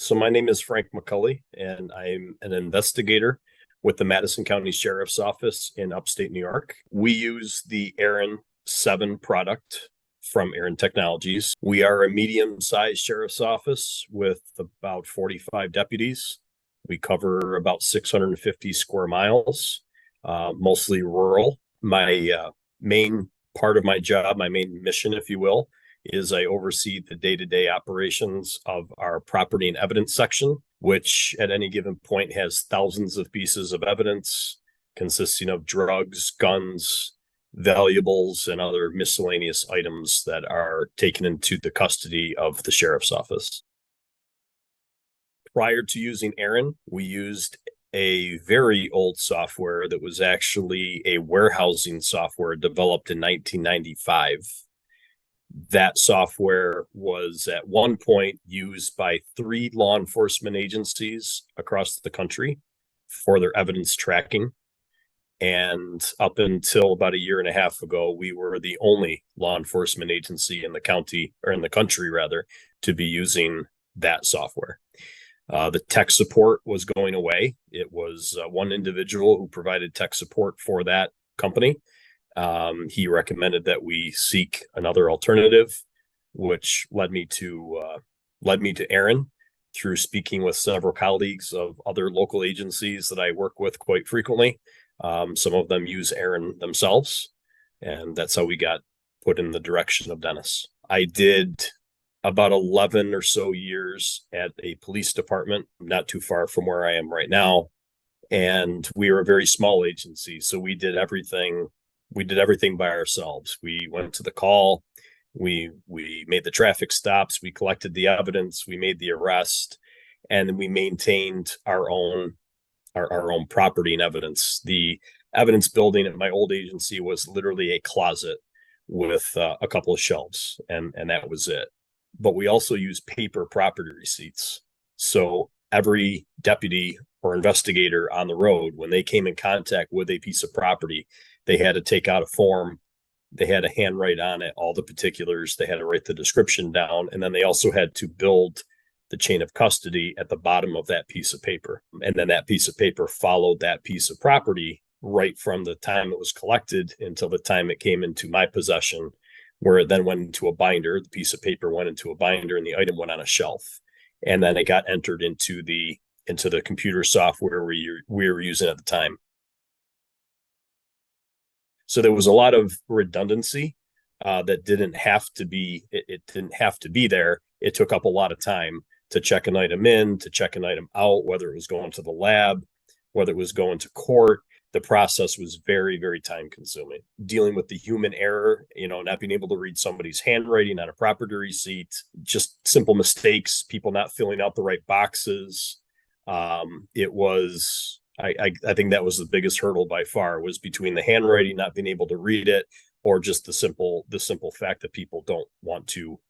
So my name is Frank McCully, and I'm an investigator with the Madison County Sheriff's Office in upstate New York. We use the ERIN 7 product from ERIN Technologies. We are a medium-sized sheriff's office with about 45 deputies. We cover about 650 square miles, mostly rural. My main part of my job, my main mission, if you will, is I oversee the day-to-day operations of our property and evidence section, which at any given point has thousands of pieces of evidence consisting of drugs, guns, valuables, and other miscellaneous items that are taken into the custody of the sheriff's office. Prior to using ERIN, we used a very old software that was actually a warehousing software developed in 1995. That software was at one point used by 3 law enforcement agencies across the country for their evidence tracking. And up until about a year and a half ago, we were the only law enforcement agency in the county, or in the country rather, to be using that software. The tech support was going away. It was one individual who provided tech support for that company. He recommended that we seek another alternative, which led me to ERIN through speaking with several colleagues of other local agencies that I work with quite frequently. Some of them use ERIN themselves, and that's how we got put in the direction of Dennis. I did about 11 or so years at a police department, not too far from where I am right now. And we were a very small agency, so we did everything by ourselves. We went to the call, we made the traffic stops, we collected the evidence, we made the arrest, and then we maintained our own property and evidence. The evidence building at my old agency was literally a closet with a couple of shelves, and that was it. But we also used paper property receipts. So every deputy or investigator on the road, when they came in contact with a piece of property, they had to take out a form. They had to handwrite on it all the particulars. They had to write the description down. And then they also had to build the chain of custody at the bottom of that piece of paper. And then that piece of paper followed that piece of property right from the time it was collected until the time it came into my possession, where it then went into a binder. The piece of paper went into a binder and the item went on a shelf. And then it got entered into the computer software we were using at the time. So there was a lot of redundancy that didn't have to be. It didn't have to be there. It took up a lot of time to check an item in, to check an item out, whether it was going to the lab, whether it was going to court. The process was very, very time consuming. Dealing with the human error, not being able to read somebody's handwriting on a property receipt, just simple mistakes, people not filling out the right boxes. It was. I think that was the biggest hurdle by far, was between the handwriting, not being able to read it, or just the simple fact that people don't want to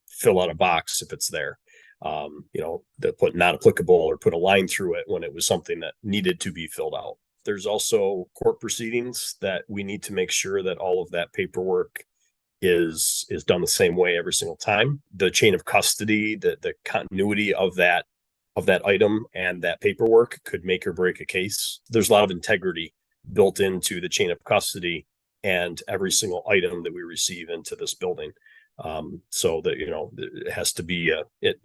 fill out a box if it's there. That put not applicable or put a line through it when it was something that needed to be filled out. There's also court proceedings that we need to make sure that all of that paperwork is done the same way every single time. The chain of custody, the continuity of that item and that paperwork could make or break a case. There's a lot of integrity built into the chain of custody and every single item that we receive into this building. So that, it has to be, it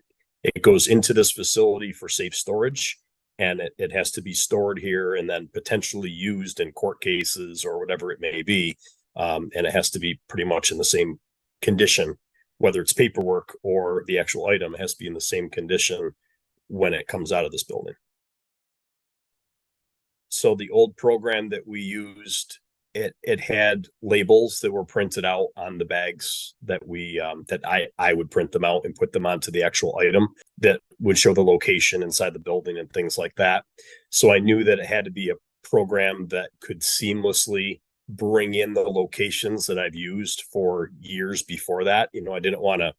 goes into this facility for safe storage, and it has to be stored here and then potentially used in court cases or whatever it may be. And it has to be pretty much in the same condition, whether it's paperwork or the actual item. It has to be in the same condition when it comes out of this building. So the old program that we used, it had labels that were printed out on the bags that I would print them out and put them onto the actual item that would show the location inside the building and things like that. So I knew that it had to be a program that could seamlessly bring in the locations that I've used for years before that. I didn't want to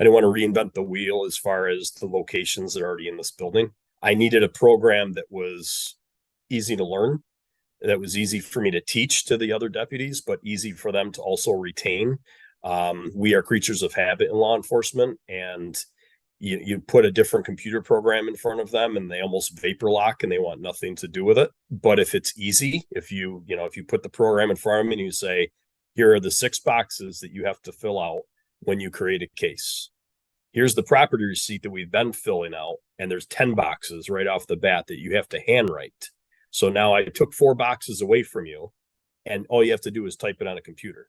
reinvent the wheel as far as the locations that are already in this building. I needed a program that was easy to learn, that was easy for me to teach to the other deputies, but easy for them to also retain. We are creatures of habit in law enforcement, and you put a different computer program in front of them and they almost vapor lock and they want nothing to do with it. But if it's easy, if you put the program in front of them and you say, here are the 6 boxes that you have to fill out when you create a case. Here's the property receipt that we've been filling out, and there's 10 boxes right off the bat that you have to handwrite. So now I took 4 boxes away from you, and all you have to do is type it on a computer.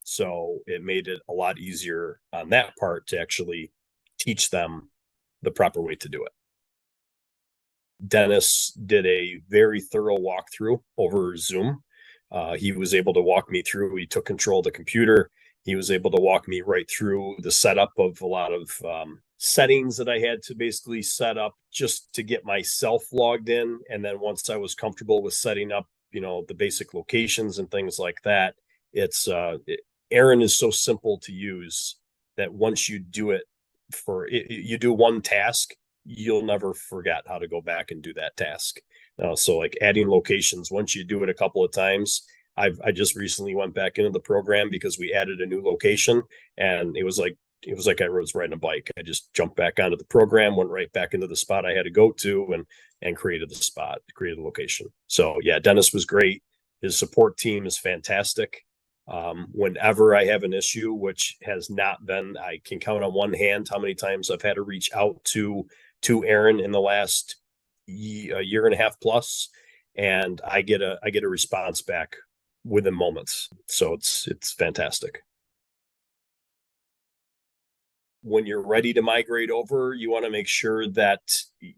So it made it a lot easier on that part to actually teach them the proper way to do it. Dennis did a very thorough walkthrough over Zoom. He was able to walk me through. He took control of the computer. He was able to walk me right through the setup of a lot of settings that I had to basically set up just to get myself logged in. And then once I was comfortable with setting up, the basic locations and things like that, ERIN is so simple to use that once you do it you do one task, you'll never forget how to go back and do that task. So like adding locations, once you do it a couple of times, I just recently went back into the program because we added a new location, and it was like I was riding a bike. I just jumped back onto the program, went right back into the spot I had to go to, and created the spot, created the location. So yeah, Dennis was great. His support team is fantastic. Whenever I have an issue, which has not been, I can count on one hand how many times I've had to reach out to ERIN in the last year and a half plus, and I get a response back within moments. So it's fantastic. When you're ready to migrate over, you want to make sure that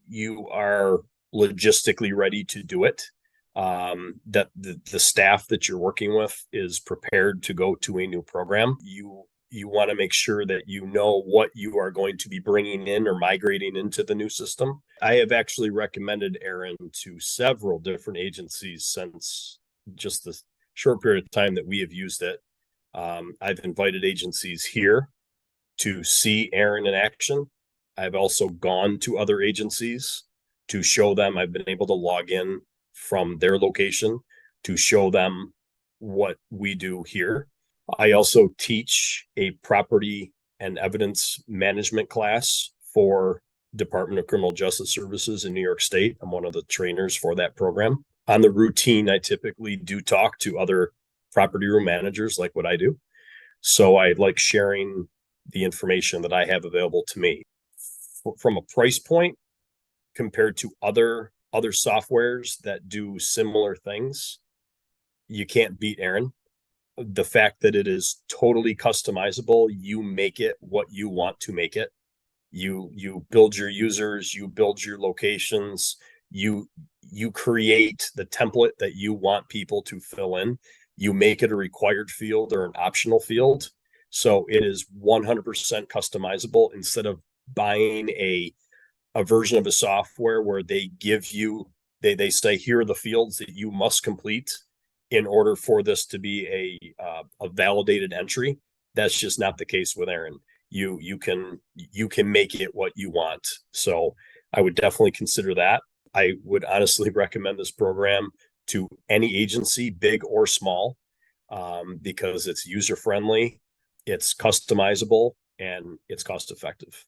you are logistically ready to do it. That the staff that you're working with is prepared to go to a new program. You want to make sure that you know what you are going to be bringing in or migrating into the new system. I have actually recommended ERIN to several different agencies since just the short period of time that we have used it. I've invited agencies here to see ERIN in action. I've also gone to other agencies to show them I've been able to log in from their location to show them what we do here. I also teach a property and evidence management class for Department of Criminal Justice Services in New York State. I'm one of the trainers for that program. On the routine, I typically do talk to other property room managers like what I do. So I like sharing the information that I have available to me. From a price point, compared to other softwares that do similar things, you can't beat ERIN. The fact that it is totally customizable, you make it what you want to make it. You build your users, you build your locations, you create the template that you want people to fill in. You make it a required field or an optional field. So it is 100% customizable instead of buying a version of a software where they give you, they say, here are the fields that you must complete in order for this to be a validated entry. That's just not the case with ERIN. You can make it what you want. So I would definitely consider that. I would honestly recommend this program to any agency, big or small, because it's user friendly, it's customizable, and it's cost effective.